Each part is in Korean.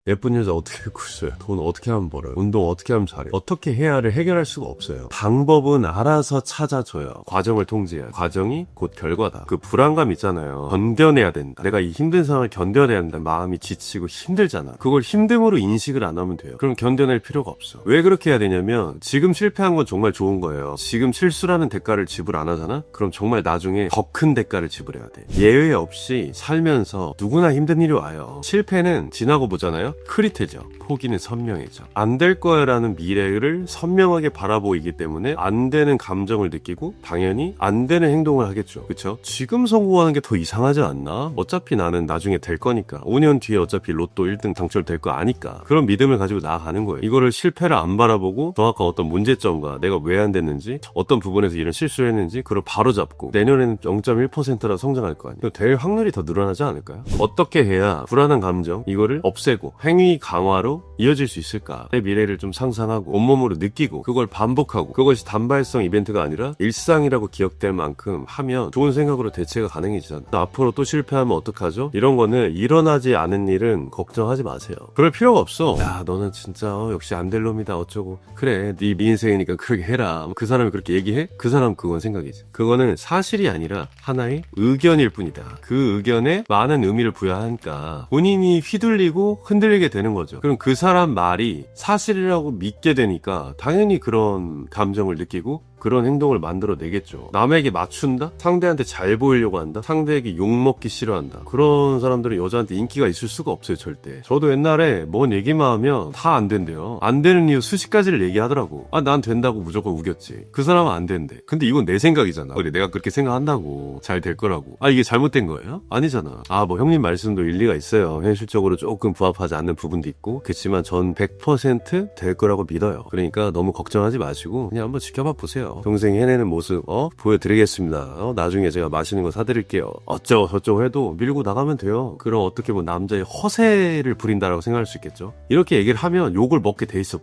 예쁜 여자 어떻게 구했어요? 돈 어떻게 하면 벌어요? 운동 어떻게 하면 잘해요? 어떻게 해야를 해결할 수가 없어요. 방법은 알아서 찾아줘요. 과정을 통제해야 돼. 과정이 곧 결과다. 그 불안감 있잖아요. 견뎌내야 된다. 내가 이 힘든 상황을 견뎌내야 된다. 마음이 지치고 힘들잖아. 그걸 힘듦으로 인식을 안 하면 돼요. 그럼 견뎌낼 필요가 없어. 왜 그렇게 해야 되냐면 지금 실패한 건 정말 좋은 거예요. 지금 실수라는 대가를 지불 안 하잖아? 그럼 정말 나중에 더 큰 대가를 지불해야 돼. 예외 없이 살면서 누구나 힘든 일이 와요. 실패는 지나고 보잖아요. 흐릿해져. 포기는 선명해져. 안 될 거야라는 미래를 선명하게 바라보이기 때문에 안 되는 감정을 느끼고 당연히 안 되는 행동을 하겠죠. 그쵸? 지금 성공하는 게 더 이상하지 않나? 어차피 나는 나중에 될 거니까. 5년 뒤에 어차피 로또 1등 당첨될 거 아니까. 그런 믿음을 가지고 나아가는 거예요. 이거를 실패를 안 바라보고 정확한 어떤 문제점과 내가 왜 안 됐는지, 어떤 부분에서 이런 실수를 했는지 그걸 바로 잡고 내년에는 0.1%라 성장할 거 아니에요. 될 확률이 더 늘어나지 않을까요? 어떻게 해야 불안한 감정 이거를 없애고 행위 강화로 이어질 수 있을까? 내 미래를 좀 상상하고 온몸으로 느끼고 그걸 반복하고 그것이 단발성 이벤트가 아니라 일상이라고 기억될 만큼 하면 좋은 생각으로 대체가 가능해지잖아. 앞으로 또 실패하면 어떡하죠? 이런 거는 일어나지 않은 일은 걱정하지 마세요. 그럴 필요가 없어. 야 너는 진짜 역시 안 될 놈이다 어쩌고. 그래 네 인생이니까 그렇게 해라. 그 사람이 그렇게 얘기해? 그 사람 그건 생각이지. 그거는 사실이 아니라 하나의 의견일 뿐이다. 그 의견에 많은 의미를 부여하니까 본인이 휘둘리고 흔들리게 되는 거죠. 그럼 그 사람 말이 사실이라고 믿게 되니까 당연히 그런 감정을 느끼고 그런 행동을 만들어내겠죠. 남에게 맞춘다? 상대한테 잘 보이려고 한다? 상대에게 욕먹기 싫어한다? 그런 사람들은 여자한테 인기가 있을 수가 없어요, 절대. 저도 옛날에 뭔 얘기만 하면 다 안 된대요. 안 되는 이유 수십 가지를 얘기하더라고. 아, 난 된다고 무조건 우겼지. 그 사람은 안 된대. 근데 이건 내 생각이잖아. 그래, 내가 그렇게 생각한다고. 잘 될 거라고. 아, 이게 잘못된 거예요? 아니잖아. 아, 뭐 형님 말씀도 일리가 있어요. 현실적으로 조금 부합하지 않는 부분도 있고. 그렇지만 전 100% 될 거라고 믿어요. 그러니까 너무 걱정하지 마시고 그냥 한번 지켜봐 보세요. 동생이 해내는 모습 보여드리겠습니다. 나중에 제가 맛있는 거 사드릴게요. 어쩌고 저쩌고 해도 밀고 나가면 돼요. 그럼 어떻게 보면 남자의 허세를 부린다라고 생각할 수 있겠죠. 이렇게 얘기를 하면 욕을 먹게 돼 있어.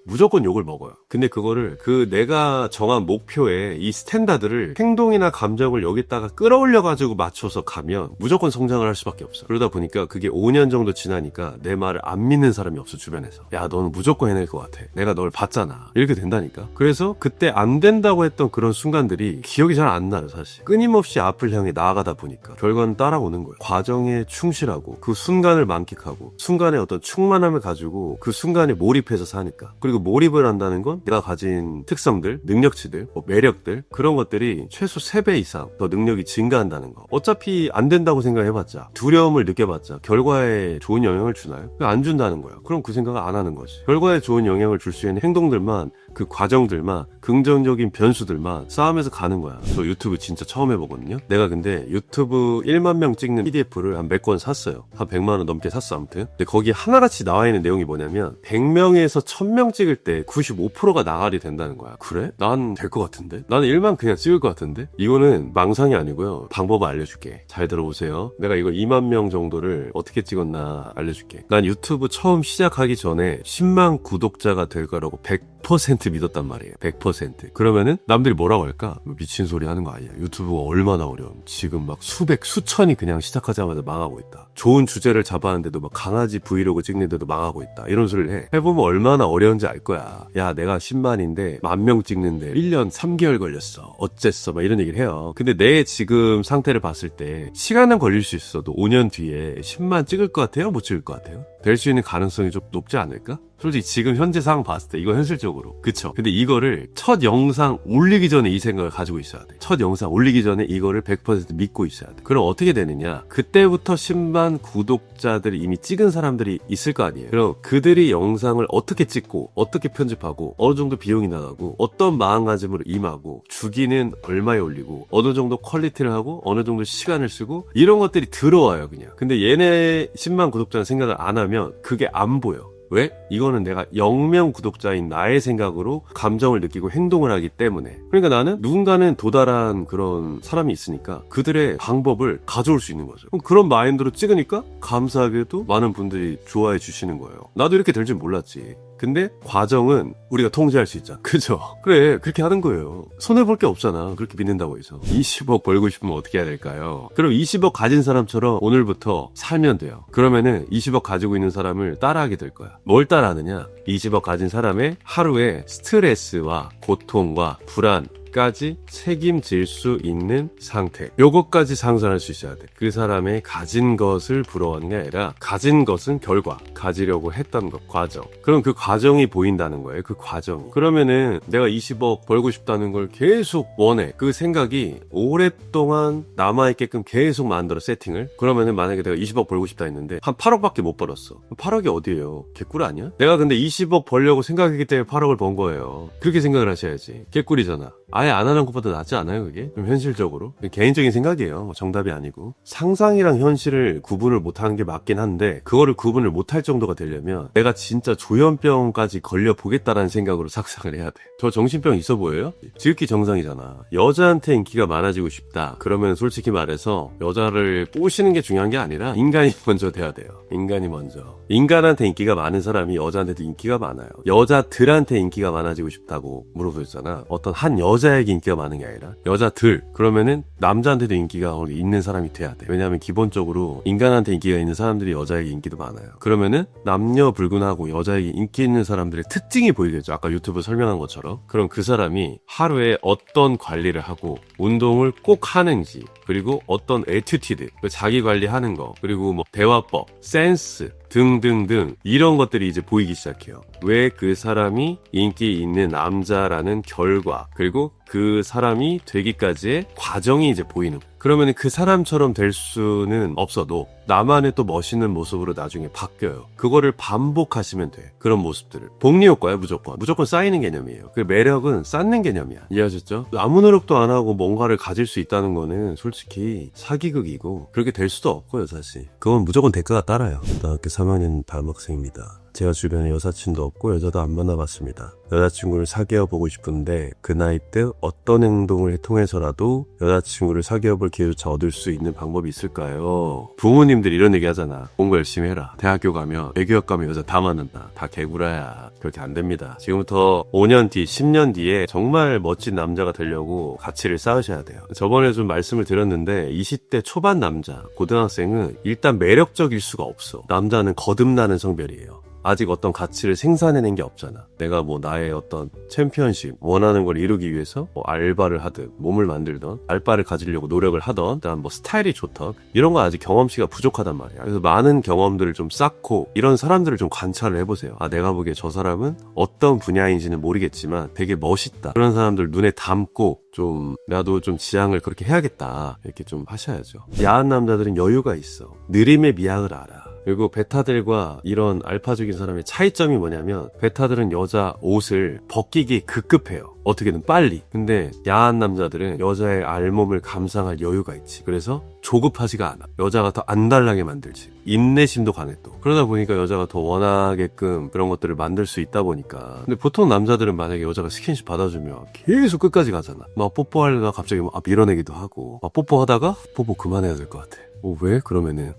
무조건 욕을 먹어요. 근데 그거를 그 내가 정한 목표에 이 스탠다드를 행동이나 감정을 여기다가 끌어올려 가지고 맞춰서 가면 무조건 성장을 할 수밖에 없어. 그러다 보니까 그게 5년 정도 지나니까 내 말을 안 믿는 사람이 없어. 주변에서. 야 너는 무조건 해낼 것 같아. 내가 널 봤잖아. 이렇게 된다니까. 그래서 그때 안 된다고 했던 그런 순간들이 기억이 잘 안 나요. 사실 끊임없이 앞을 향해 나아가다 보니까 결과는 따라오는 거예요. 과정에 충실하고 그 순간을 만끽하고 순간의 어떤 충만함을 가지고 그 순간에 몰입해서 사니까. 그리고 몰입을 한다는 건 내가 가진 특성들, 능력치들, 매력들 그런 것들이 최소 3배 이상 더 능력이 증가한다는 거. 어차피 안 된다고 생각해봤자 두려움을 느껴봤자 결과에 좋은 영향을 주나요? 안 준다는 거야. 그럼 그 생각을 안 하는 거지. 결과에 좋은 영향을 줄 수 있는 행동들만, 그 과정들만, 긍정적인 변수들만 쌓으면서 가는 거야. 저 유튜브 진짜 처음 해보거든요. 내가 근데 유튜브 1만 명 찍는 PDF를 한 몇 권 샀어요. 한 100만 원 넘게 샀어 아무튼. 근데 거기 하나같이 나와 있는 내용이 뭐냐면 100명에서 1000명 찍을 때 95%가 나가리 된다는 거야. 그래? 난 될 것 같은데? 나는 1만 그냥 찍을 것 같은데? 이거는 망상이 아니고요. 방법을 알려줄게. 잘 들어보세요. 내가 이거 2만 명 정도를 어떻게 찍었나 알려줄게. 난 유튜브 처음 시작하기 전에 10만 구독자가 될 거라고 100% 믿었단 말이에요. 100%. 그러면은 남들이 뭐라고 할까? 미친 소리 하는 거 아니야. 유튜브가 얼마나 어려움. 지금 막 수백, 수천이 그냥 시작하자마자 망하고 있다. 좋은 주제를 잡았는데도 막 강아지 브이로그 찍는데도 망하고 있다. 이런 소리를 해. 해보면 얼마나 어려운지 알 거야. 야, 내가 10만인데 10,000명 찍는데 1년 3개월 걸렸어. 어쨌어. 막 이런 얘기를 해요. 근데 내 지금 상태를 봤을 때 시간은 걸릴 수 있어도 5년 뒤에 10만 찍을 것 같아요? 못 찍을 것 같아요? 될 수 있는 가능성이 좀 높지 않을까? 솔직히 지금 현재 상황 봤을 때 이거 현실적으로 그쵸? 근데 이거를 첫 영상 올리기 전에 이 생각을 가지고 있어야 돼. 첫 영상 올리기 전에 이거를 100% 믿고 있어야 돼. 그럼 어떻게 되느냐? 그때부터 10만 구독자들이 이미 찍은 사람들이 있을 거 아니에요. 그럼 그들이 영상을 어떻게 찍고 어떻게 편집하고 어느 정도 비용이 나가고 어떤 마음가짐으로 임하고 주기는 얼마에 올리고 어느 정도 퀄리티를 하고 어느 정도 시간을 쓰고 이런 것들이 들어와요 그냥. 근데 얘네 10만 구독자는 생각을 안 하면 그게 안 보여. 왜? 이거는 내가 0명 구독자인 나의 생각으로 감정을 느끼고 행동을 하기 때문에. 그러니까 나는 누군가는 도달한 그런 사람이 있으니까 그들의 방법을 가져올 수 있는 거죠. 그럼 그런 마인드로 찍으니까 감사하게도 많은 분들이 좋아해 주시는 거예요. 나도 이렇게 될 줄 몰랐지. 근데 과정은 우리가 통제할 수 있잖아. 그죠? 그래, 그렇게 하는 거예요. 손해볼 게 없잖아. 그렇게 믿는다고 해서. 20억 벌고 싶으면 어떻게 해야 될까요? 그럼 20억 가진 사람처럼 오늘부터 살면 돼요. 그러면은 20억 가지고 있는 사람을 따라하게 될 거야. 뭘 따라하느냐? 20억 가진 사람의 하루의 스트레스와 고통과 불안, 까지 책임질 수 있는 상태. 요것까지 상상할 수 있어야 돼. 그 사람의 가진 것을 부러워하는 게 아니라 가진 것은 결과, 가지려고 했던 것, 과정. 그럼 그 과정이 보인다는 거예요. 그 과정이. 그러면은 내가 20억 벌고 싶다는 걸 계속 원해. 그 생각이 오랫동안 남아있게끔 계속 만들어 세팅을. 그러면은 만약에 내가 20억 벌고 싶다 했는데 한 8억밖에 못 벌었어. 8억이 어디예요? 개꿀 아니야? 내가 근데 20억 벌려고 생각했기 때문에 8억을 번 거예요. 그렇게 생각을 하셔야지. 개꿀이잖아. 아예 안 하는 것보다 낫지 않아요, 그게? 좀 현실적으로. 개인적인 생각이에요. 정답이 아니고. 상상이랑 현실을 구분을 못하는 게 맞긴 한데, 그거를 구분을 못할 정도가 되려면, 내가 진짜 조현병까지 걸려보겠다라는 생각으로 상상을 해야 돼. 저 정신병 있어 보여요? 지극히 정상이잖아. 여자한테 인기가 많아지고 싶다. 그러면 솔직히 말해서, 여자를 꼬시는 게 중요한 게 아니라, 인간이 먼저 돼야 돼요. 인간이 먼저. 인간한테 인기가 많은 사람이 여자한테도 인기가 많아요. 여자들한테 인기가 많아지고 싶다고 물어보셨잖아. 어떤 한 여자에게 인기가 많은 게 아니라 여자들. 그러면은 남자한테도 인기가 있는 사람이 돼야 돼. 왜냐하면 기본적으로 인간한테 인기가 있는 사람들이 여자에게 인기도 많아요. 그러면은 남녀 불문하고 여자에게 인기 있는 사람들의 특징이 보이겠죠. 아까 유튜브 설명한 것처럼. 그럼 그 사람이 하루에 어떤 관리를 하고 운동을 꼭 하는지, 그리고 어떤 애티튜드, 자기 관리하는 거, 그리고 뭐 대화법, 센스 등등등 이런 것들이 이제 보이기 시작해요. 왜 그 사람이 인기 있는 남자라는 결과, 그리고 그 사람이 되기까지의 과정이 이제 보이는 거예요. 그러면 그 사람처럼 될 수는 없어도 나만의 또 멋있는 모습으로 나중에 바뀌어요. 그거를 반복하시면 돼. 그런 모습들을. 복리 효과야, 무조건 쌓이는 개념이에요. 그 매력은 쌓는 개념이야. 이해하셨죠? 아무 노력도 안 하고 뭔가를 가질 수 있다는 거는 솔직히 사기극이고, 그렇게 될 수도 없고요, 사실. 그건 무조건 대가가 따라요. 고등학교 3학년 담학생입니다. 제가 주변에 여사친도 없고 여자도 안 만나봤습니다. 여자친구를 사귀어보고 싶은데 그 나이 때 어떤 행동을 통해서라도 여자친구를 사귀어볼 기회조차 얻을 수 있는 방법이 있을까요? 부모님들이 이런 얘기 하잖아. 공부 열심히 해라. 대학교 가면, 외교학 가면 여자 다 만난다. 다 개구라야. 그렇게 안 됩니다. 지금부터 5년 뒤, 10년 뒤에 정말 멋진 남자가 되려고 가치를 쌓으셔야 돼요. 저번에 좀 말씀을 드렸는데 20대 초반 남자, 고등학생은 일단 매력적일 수가 없어. 남자는 거듭나는 성별이에요. 아직 어떤 가치를 생산해낸 게 없잖아. 내가 뭐 나의 어떤 챔피언십, 원하는 걸 이루기 위해서 뭐 알바를 하든 몸을 만들던, 알바를 가지려고 노력을 하던, 일단 뭐 스타일이 좋던, 이런 거 아직 경험치가 부족하단 말이야. 그래서 많은 경험들을 좀 쌓고 이런 사람들을 좀 관찰을 해보세요. 아, 내가 보기에 저 사람은 어떤 분야인지는 모르겠지만 되게 멋있다. 그런 사람들 눈에 담고 좀 나도 좀 지향을 그렇게 해야겠다. 이렇게 좀 하셔야죠. 야한 남자들은 여유가 있어. 느림의 미학을 알아. 그리고 베타들과 이런 알파적인 사람의 차이점이 뭐냐면, 베타들은 여자 옷을 벗기기 급급해요. 어떻게든 빨리. 근데 야한 남자들은 여자의 알몸을 감상할 여유가 있지. 그래서 조급하지가 않아. 여자가 더 안달나게 만들지. 인내심도 강해 또. 그러다 보니까 여자가 더 원하게끔 그런 것들을 만들 수 있다 보니까. 근데 보통 남자들은 만약에 여자가 스킨십 받아주면 계속 끝까지 가잖아. 막 뽀뽀하려다 갑자기 막 밀어내기도 하고, 막 뽀뽀하다가 뽀뽀 그만해야 될 것 같아. 왜? 그러면은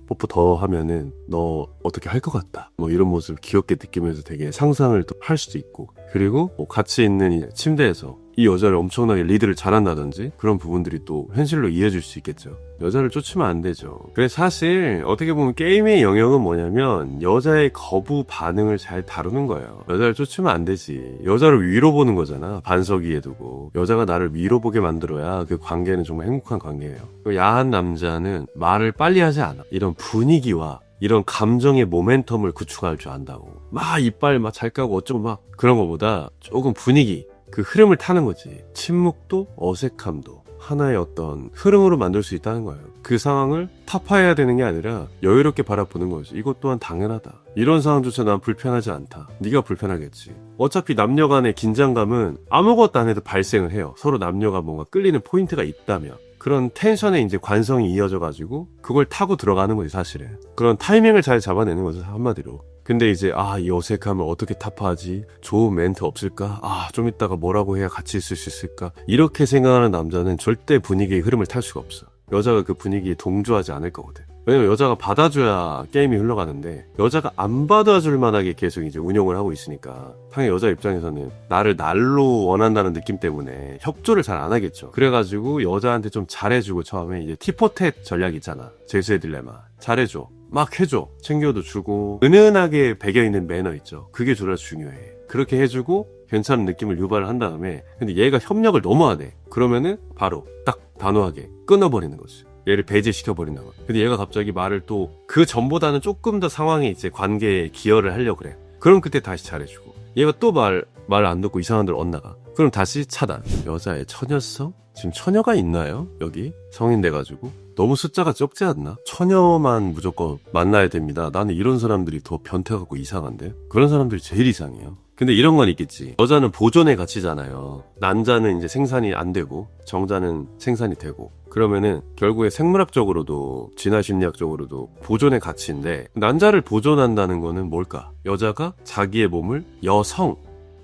뽀뽀 더 하면은 너 어떻게 할 것 같다, 뭐 이런 모습을 귀엽게 느끼면서 되게 상상을 또 할 수도 있고, 그리고 뭐 같이 있는 이 침대에서 이 여자를 엄청나게 리드를 잘한다든지 그런 부분들이 또 현실로 이어질 수 있겠죠. 여자를 쫓으면 안 되죠. 그래서 사실 어떻게 보면 게임의 영역은 뭐냐면 여자의 거부 반응을 잘 다루는 거예요. 여자를 쫓으면 안 되지. 여자를 위로 보는 거잖아. 반석 위에 두고 여자가 나를 위로 보게 만들어야 그 관계는 정말 행복한 관계예요. 야한 남자는 말을 빨리 하지 않아. 이런 분위기와 이런 감정의 모멘텀을 구축할 줄 안다고. 막 이빨 막 잘 까고 어쩌고 막 그런 거보다 조금 분위기, 그 흐름을 타는 거지. 침묵도 어색함도 하나의 어떤 흐름으로 만들 수 있다는 거예요. 그 상황을 타파해야 되는 게 아니라 여유롭게 바라보는 거지. 이것 또한 당연하다. 이런 상황조차 난 불편하지 않다. 네가 불편하겠지. 어차피 남녀 간의 긴장감은 아무것도 안 해도 발생을 해요. 서로 남녀가 뭔가 끌리는 포인트가 있다면. 그런 텐션에 이제 관성이 이어져가지고 그걸 타고 들어가는 거지, 사실은. 그런 타이밍을 잘 잡아내는 거죠, 한마디로. 근데 이제 이 어색함을 어떻게 타파하지? 좋은 멘트 없을까? 좀 이따가 뭐라고 해야 같이 있을 수 있을까? 이렇게 생각하는 남자는 절대 분위기의 흐름을 탈 수가 없어. 여자가 그 분위기에 동조하지 않을 거거든. 왜냐면 여자가 받아줘야 게임이 흘러가는데 여자가 안 받아줄 만하게 계속 이제 운영을 하고 있으니까 당연히 여자 입장에서는 나를 날로 원한다는 느낌 때문에 협조를 잘 안 하겠죠. 그래가지고 여자한테 좀 잘해주고 처음에 이제 티포텟 전략 있잖아. 제수의 딜레마. 잘해줘. 막 해줘. 챙겨도 주고 은은하게 배겨있는 매너 있죠. 그게 졸라 중요해. 그렇게 해주고 괜찮은 느낌을 유발을 한 다음에 근데 얘가 협력을 너무 하네. 그러면은 바로 딱 단호하게 끊어버리는 거지. 얘를 배제시켜버린다. 근데 얘가 갑자기 말을 또 그 전보다는 조금 더 상황에 이제 관계에 기여를 하려고 그래. 그럼 그때 다시 잘해주고 얘가 또 말 안 듣고 이상한 데로 엇나가. 그럼 다시 차단. 여자의 처녀성? 지금 처녀가 있나요? 여기? 성인 돼가지고? 너무 숫자가 적지 않나? 처녀만 무조건 만나야 됩니다. 나는 이런 사람들이 더 변태갖고 이상한데? 그런 사람들이 제일 이상해요. 근데 이런 건 있겠지. 여자는 보존의 가치잖아요. 난자는 이제 생산이 안 되고 정자는 생산이 되고 그러면은 결국에 생물학적으로도 진화심리학적으로도 보존의 가치인데 난자를 보존한다는 거는 뭘까? 여자가 자기의 몸을 여성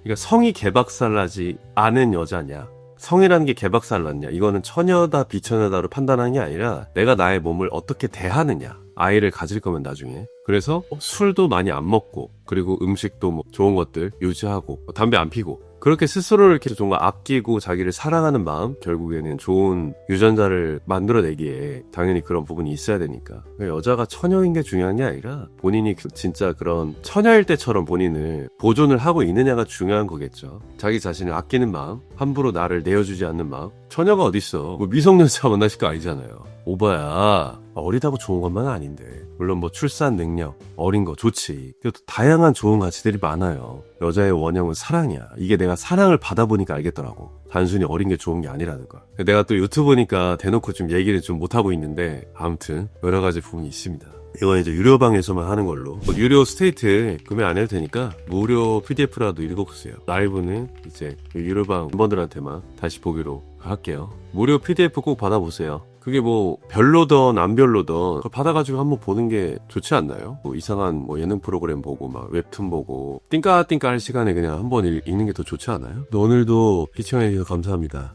그러니까 성이 개박살나지 않은 여자냐 성이라는 게 개박살났냐 이거는 처녀다 비처녀다로 판단하는 게 아니라 내가 나의 몸을 어떻게 대하느냐 아이를 가질 거면 나중에 그래서 술도 많이 안 먹고 그리고 음식도 뭐 좋은 것들 유지하고 담배 안 피고 그렇게 스스로를 이렇게 좀 아끼고 자기를 사랑하는 마음 결국에는 좋은 유전자를 만들어내기에 당연히 그런 부분이 있어야 되니까 여자가 처녀인 게 중요한 게 아니라 본인이 진짜 그런 처녀일 때처럼 본인을 보존을 하고 있느냐가 중요한 거겠죠. 자기 자신을 아끼는 마음 함부로 나를 내어주지 않는 마음 처녀가 어딨어 뭐 미성년자 만나실 거 아니잖아요. 오바야 어리다고 좋은 것만 아닌데 물론 뭐 출산 능력 어린 거 좋지 그래도 다양한 좋은 가치들이 많아요. 여자의 원형은 사랑이야. 이게 내가 사랑을 받아보니까 알겠더라고. 단순히 어린 게 좋은 게 아니라는 거. 내가 또 유튜브니까 대놓고 좀 얘기를 좀 못하고 있는데 아무튼 여러 가지 부분이 있습니다. 이건 이제 유료방에서만 하는 걸로 유료 스테이트 구매 안 해도 되니까 무료 PDF라도 읽어보세요. 라이브는 이제 유료방 멤버들한테만 다시 보기로 할게요. 무료 PDF 꼭 받아보세요. 그게 뭐 별로던 안 별로던 그걸 받아가지고 한번 보는 게 좋지 않나요? 뭐 이상한 뭐 예능 프로그램 보고 막 웹툰 보고 띵까띵까 할 시간에 그냥 한번 읽는 게 더 좋지 않아요? 오늘도 시청해주셔서 감사합니다.